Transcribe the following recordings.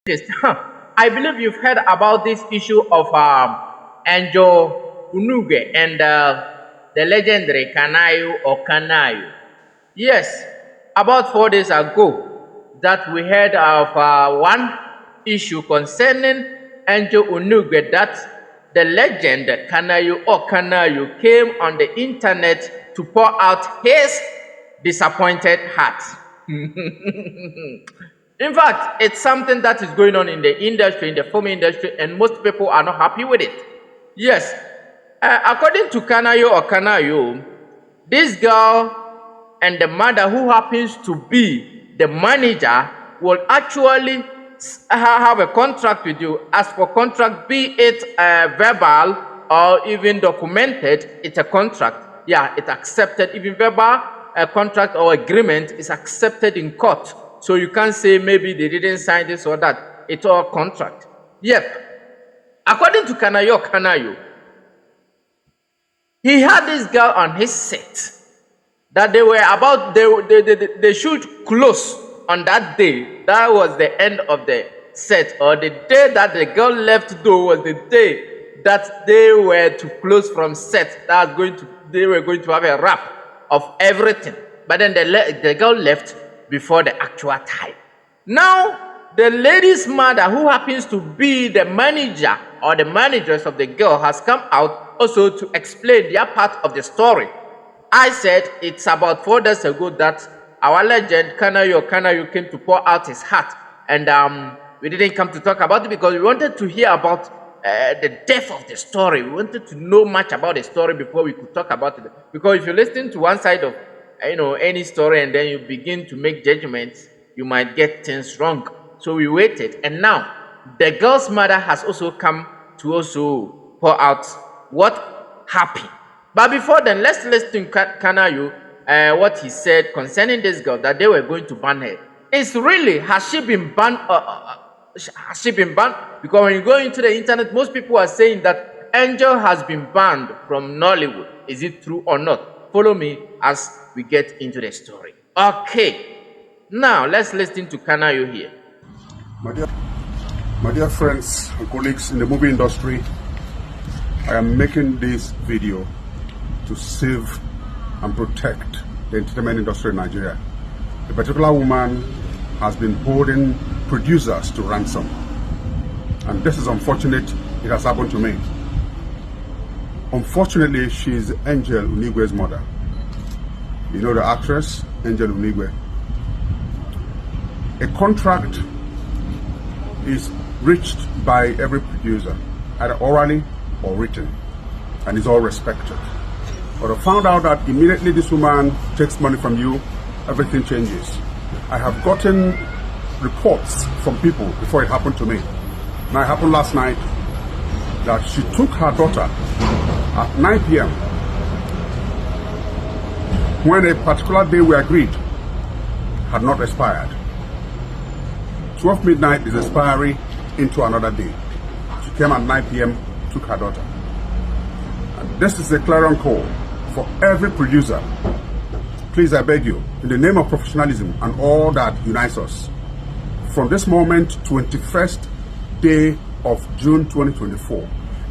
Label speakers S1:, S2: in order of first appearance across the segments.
S1: Yes. I believe you've heard about this issue of Angel Unigwe and the legendary Kanayo or Kanayo. Yes, about 4 days ago, that we heard of one issue concerning Angel Unigwe, that the legend Kanayo or Kanayo came on the internet to pour out his disappointed heart. In fact, it's something that is going on in the industry, in the film industry, and most people are not happy with it. Yes, according to Kanayo or Kanayo, this girl and the mother who happens to be the manager will actually have a contract with you. As for contract, be it verbal or even documented, it's a contract. Yeah, it's accepted. Even verbal contract or agreement is accepted in court. So you can't say maybe they didn't sign this or that. It's all contract. Yep. According to Kanayo, he had this girl on his set that they were about, they should close on that day. That was the end of the set, or the day that the girl left though was the day that they were to close from set. They were going to have a wrap of everything. But then the girl left before the actual time. Now, the lady's mother, who happens to be the manager or the managers of the girl, has come out also to explain their part of the story. I said it's about 4 days ago that our legend Kanayo came to pour out his heart, and we didn't come to talk about it because we wanted to hear about the depth of the story. We wanted to know much about the story before we could talk about it. Because if you listen to one side of any story and then you begin to make judgments, you might get things wrong. So we waited, and now the girl's mother has also come to also pour out what happened. But before then, let's listen to Kanayo, what he said concerning this girl, that they were going to ban her. It's really, has she been banned? Has she been banned? Because when you go into the internet, most people are saying that Angel has been banned from Nollywood. Is it true or not? Follow me as we get into the story. Okay, now let's listen to Kanayo here.
S2: My dear friends and colleagues in the movie industry, I am making this video to save and protect the entertainment industry in Nigeria. A particular woman has been holding producers to ransom, and this is unfortunate. It has happened to me. Unfortunately, she is Angel Unigwe's mother. You know the actress, Angel Unigwe. A contract is reached by every producer, either orally or written, and is all respected. But I found out that immediately this woman takes money from you, everything changes. I have gotten reports from people before it happened to me. Now it happened last night that she took her daughter at 9 p.m. when a particular day we agreed had not expired. 12 midnight is expiry into another day. She came at 9 p.m., took her daughter. And this is a clarion call for every producer. Please, I beg you, in the name of professionalism and all that unites us, from this moment, 21st day of June 2024,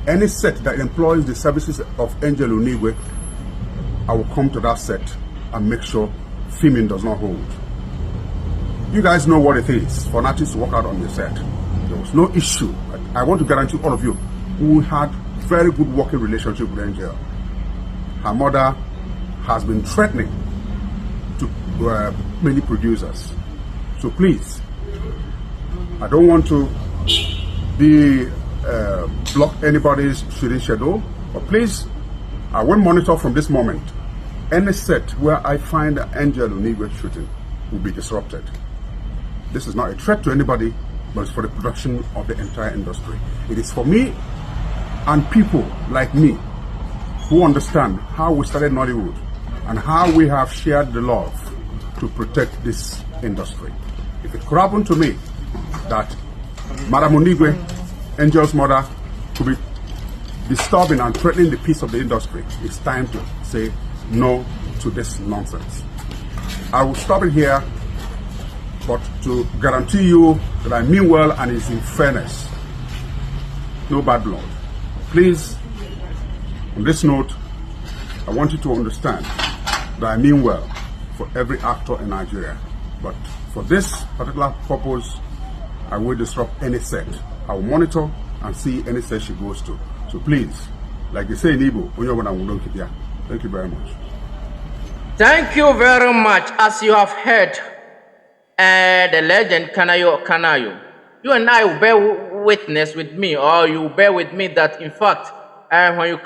S2: any set that employs the services of Angel Unigwe, I will come to that set and make sure filming does not hold. You guys know what it is for an artist to work out on the set. There was no issue. I want to guarantee all of you, we had very good working relationship with Angel. Her mother has been threatening to many producers. So please, I don't want to be block anybody's shooting schedule, but please, I will monitor from this moment. Any set where I find Angel Unigwe shooting will be disrupted. This is not a threat to anybody, but it's for the production of the entire industry. It is for me and people like me who understand how we started Nollywood and how we have shared the love to protect this industry. If it could happen to me that Madam Unigwe, Angel's mother, could be disturbing and threatening the peace of the industry, it's time to say no to this nonsense. I will stop it here. but to guarantee you that I mean well and it's in fairness. No bad blood. Please, on this note, I want you to understand that I mean well for every actor in Nigeria. But for this particular purpose, I will disrupt any set. I will monitor and see any set she goes to. So please, like they say in Igbo, thank you very much.
S1: Thank you very much. As you have heard, the legend Kanayo, you and I will bear witness with me, or you bear with me that in fact, when you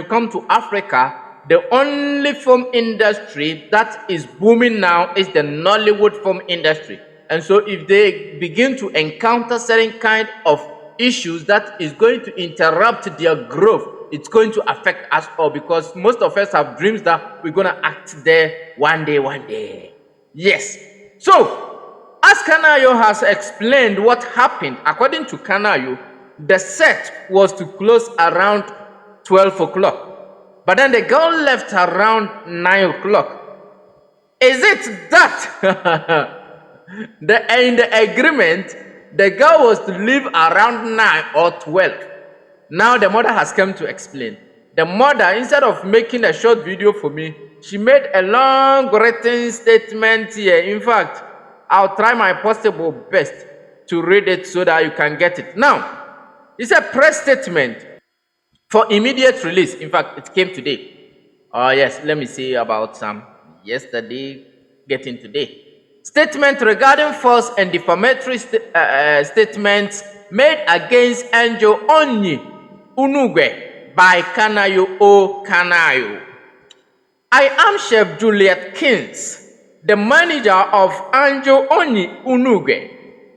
S1: come to Africa, the only film industry that is booming now is the Nollywood film industry. And so if they begin to encounter certain kind of issues that is going to interrupt their growth, it's going to affect us all, because most of us have dreams that we're going to act there one day. Yes. So, as Kanayo has explained what happened, according to Kanayo, the set was to close around 12 o'clock. But then the girl left around 9 o'clock. Is it that in the agreement, the girl was to leave around 9 or 12? Now the mother has come to explain. The mother, instead of making a short video for me, she made a long written statement here. In fact, I'll try my possible best to read it so that you can get it. Now, it's a press statement for immediate release. In fact, it came today. Oh yes, let me see about some yesterday, getting today. Statement regarding false and defamatory statements made against Angel Unigwe by Kanayo O Kanayo. I am Chef Juliet Kings, the manager of Angel Unigwe.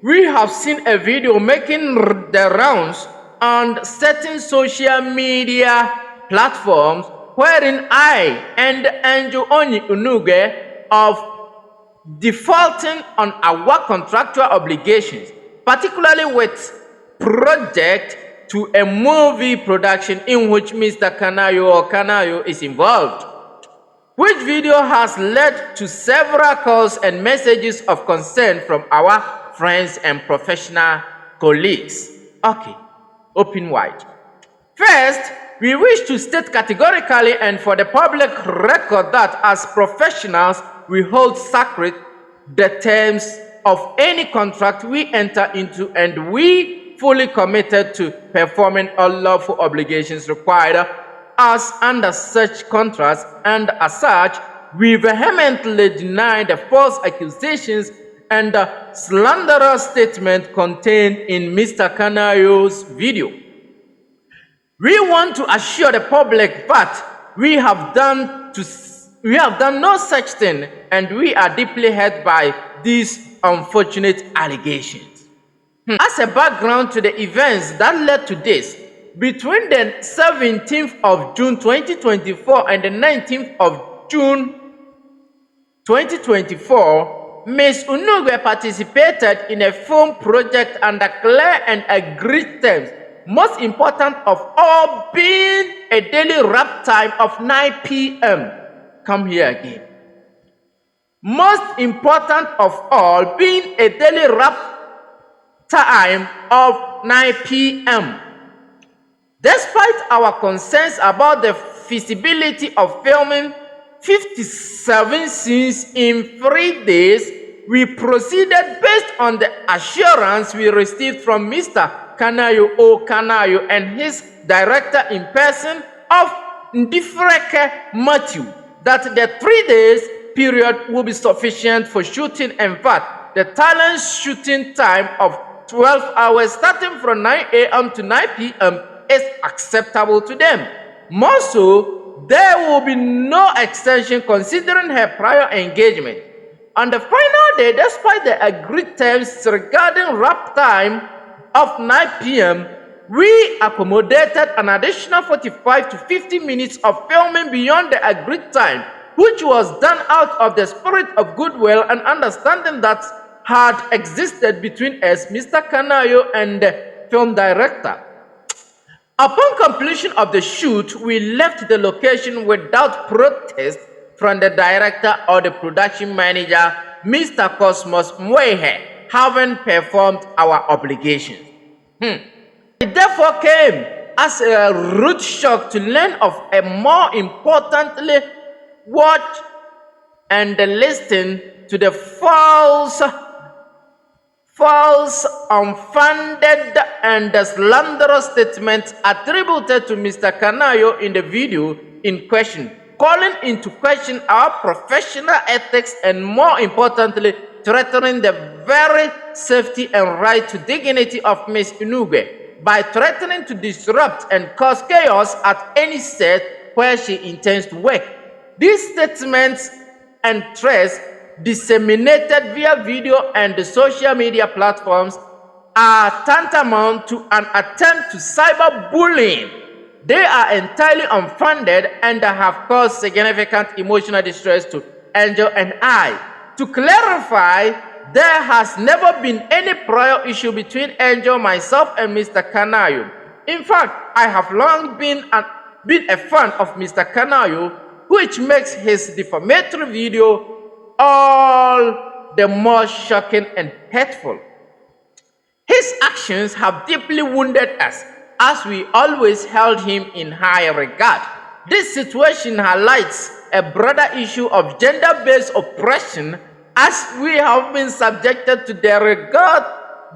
S1: We have seen a video making the rounds on certain social media platforms wherein I and Angel Unigwe of defaulting on our contractual obligations, particularly with project to a movie production in which Mr. Kanayo or Kanayo is involved, which video has led to several calls and messages of concern from our friends and professional colleagues. Okay, open wide. First, we wish to state categorically and for the public record that as professionals, we hold sacred the terms of any contract we enter into, and we fully committed to performing all lawful obligations required as under such contracts, and as such, we vehemently deny the false accusations and the slanderous statement contained in Mr. Kanayo's video. We want to assure the public that we have done no such thing, and we are deeply hurt by these unfortunate allegations. As a background to the events that led to this, between the 17th of June 2024 and the 19th of June 2024, Ms. Unigwe participated in a film project under clear and agreed terms, most important of all being a daily wrap time of 9 p.m. Come here again. Most important of all being a daily wrap time of 9 p.m. Despite our concerns about the feasibility of filming 57 scenes in 3 days, we proceeded based on the assurance we received from Mr. Kanayo O Kanayo and his director in person of Ndifreke Matthew that the 3 days period will be sufficient for shooting. In fact, the talent shooting time of 12 hours starting from 9 a.m. to 9 p.m. is acceptable to them. More so, there will be no extension considering her prior engagement. On the final day, despite the agreed terms regarding wrap time of 9 p.m., we accommodated an additional 45 to 50 minutes of filming beyond the agreed time, which was done out of the spirit of goodwill and understanding that had existed between us, Mr. Kanayo, and the film director. Upon completion of the shoot, we left the location without protest from the director or the production manager Mr. Cosmos Mwehe, having performed our obligations. It therefore came as a rude shock to learn of a more importantly watch and listen to the false, unfounded, and slanderous statements attributed to Mr. Kanayo in the video in question, calling into question our professional ethics and, more importantly, threatening the very safety and right to dignity of Ms. Unigwe by threatening to disrupt and cause chaos at any set where she intends to work. These statements and threats disseminated via video and the social media platforms are tantamount to an attempt to cyberbullying. They are entirely unfounded and have caused significant emotional distress to Angel and I. To clarify, there has never been any prior issue between Angel, myself, and Mr. Kanayo. In fact, I have long been a fan of Mr. Kanayo, which makes his defamatory video all the more shocking and hurtful. His actions have deeply wounded us, as we always held him in high regard. This situation highlights a broader issue of gender-based oppression, as we have been subjected to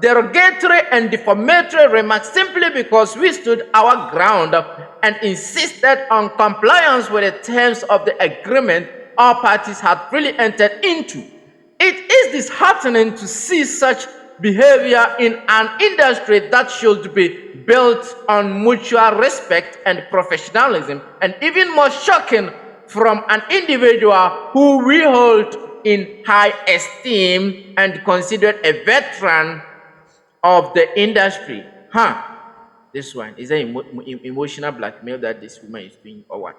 S1: derogatory and defamatory remarks simply because we stood our ground and insisted on compliance with the terms of the agreement all parties had freely entered into. It is disheartening to see such behavior in an industry that should be built on mutual respect and professionalism, and even more shocking from an individual who we hold in high esteem and considered a veteran of the industry. This one is an emotional blackmail that this woman is doing, or what?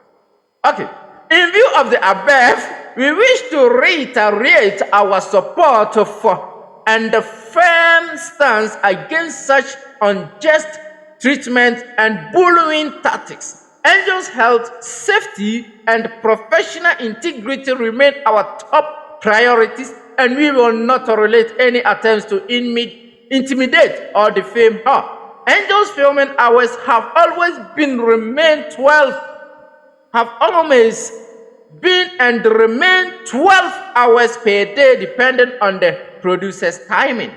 S1: Okay. In view of the above, we wish to reiterate our support for and the firm stance against such unjust treatment and bullying tactics. Angel's health, safety, and professional integrity remain our top priorities, and we will not tolerate any attempts to intimidate or defame her. Angel's filming hours have always been and remain 12 hours per day, depending on the producer's timing.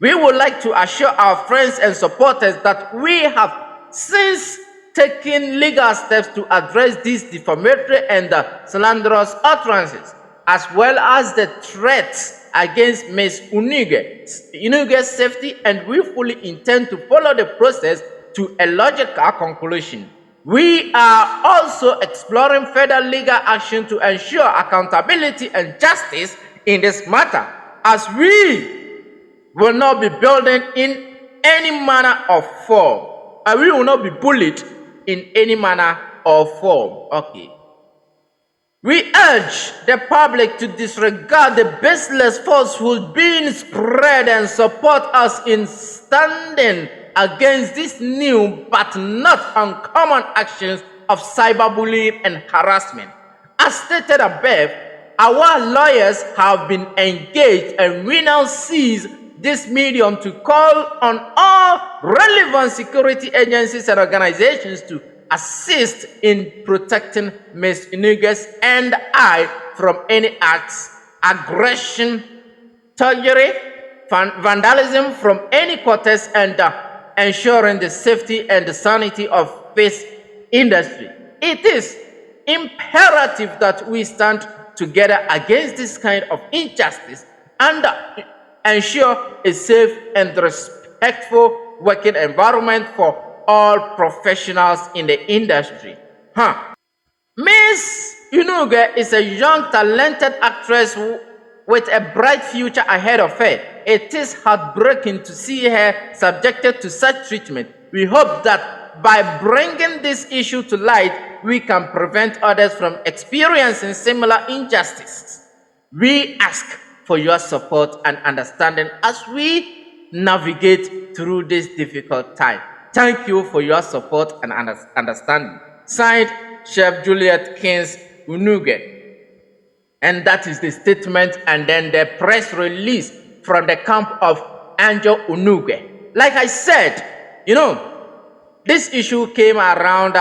S1: We would like to assure our friends and supporters that we have since taken legal steps to address these defamatory and slanderous utterances, as well as the threats against Ms. Unigwe's safety, and we fully intend to follow the process to a logical conclusion. We are also exploring further legal action to ensure accountability and justice in this matter, as we will not be building in any manner or form, and we will not be bullied in any manner or form. Okay. We urge the public to disregard the baseless falsehood being spread and support us in standing against these new but not uncommon actions of cyberbullying and harassment. As stated above, our lawyers have been engaged, and we now seize this medium to call on all relevant security agencies and organizations to assist in protecting Ms. Unigwe and I from any acts, aggression, thuggery, vandalism from any quarters, and ensuring the safety and the sanity of this industry. It is imperative that we stand together against this kind of injustice and ensure a safe and respectful working environment for all professionals in the industry. Miss Unigwe is a young, talented actress with a bright future ahead of her. It is heartbreaking to see her subjected to such treatment. We hope that by bringing this issue to light, we can prevent others from experiencing similar injustices. We ask for your support and understanding as we navigate through this difficult time. Thank you for your support and understanding. Signed, Chef Juliet Kings Unigwe. And that is the statement and then the press release from the camp of Angel Unigwe. Like I said, this issue came around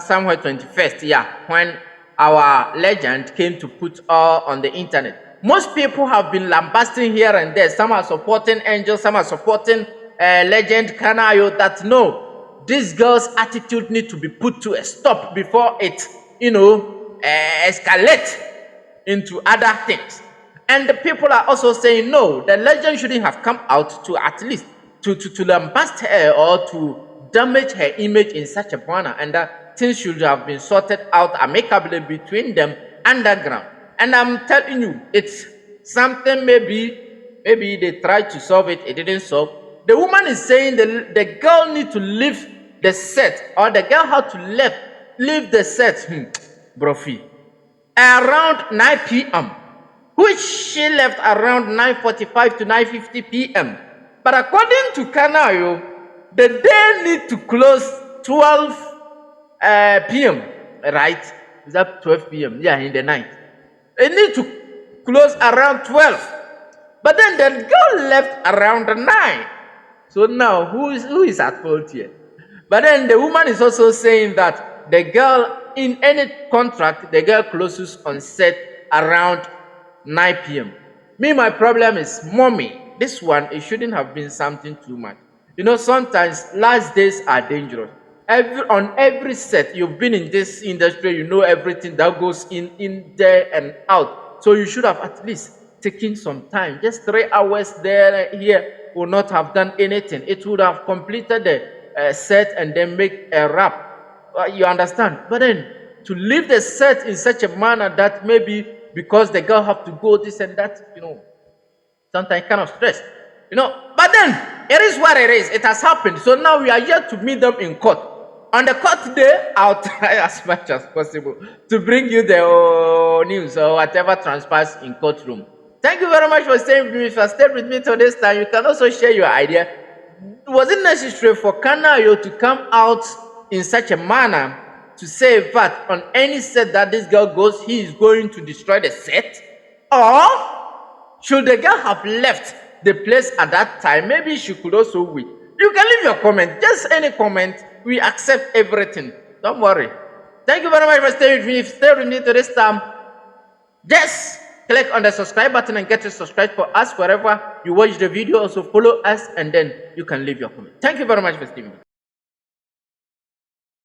S1: somewhere 21st, when our legend came to put all on the internet. Most people have been lambasting here and there. Some are supporting Angel, some are supporting legend Kanayo. That no, this girl's attitude needs to be put to a stop before it, escalate into other things. And the people are also saying no, the legend shouldn't have come out to at least to lambast her or to damage her image in such a manner, and that things should have been sorted out amicably between them underground. And I'm telling you, it's something maybe they tried to solve it, it didn't solve. The woman is saying the girl need to leave the set, or the girl had to leave the set, brophy, around 9 p.m., which she left around 9:45 to 9:50 p.m. But according to Kanayo, the day need to close 12 p.m., right? Is that 12 p.m.? Yeah, in the night. It need to close around 12. But then the girl left around 9. So now, who is at fault here? But then the woman is also saying that the girl, in any contract, the girl closes on set around 9 p.m. Me, my problem is, mommy, this one, it shouldn't have been something too much. Sometimes last days are dangerous. On every set, you've been in this industry, you know everything that goes in there and out. So you should have at least taken some time. Just 3 hours there and here would not have done anything. It would have completed the set and then make a wrap. You understand? But then to leave the set in such a manner that maybe because the girl have to go this and that, sometimes kind of stress. But then it is what it is. It has happened. So now we are here to meet them in court. On the court day, I'll try as much as possible to bring you the news or whatever transpires in courtroom. Thank you very much for staying with me. If you have stayed with me till this time, you can also share your idea. Was it necessary for Kanayo to come out in such a manner to say that on any set that this girl goes, he is going to destroy the set? Or should the girl have left the place at that time? Maybe she could also wait. You can leave your comment, just any comment. We accept everything. Don't worry. Thank you very much for staying with me. If you stay with me to this time, just click on the subscribe button and get to subscribe for us wherever you watch the video. Also follow us and then you can leave your comment. Thank you very much for staying with me.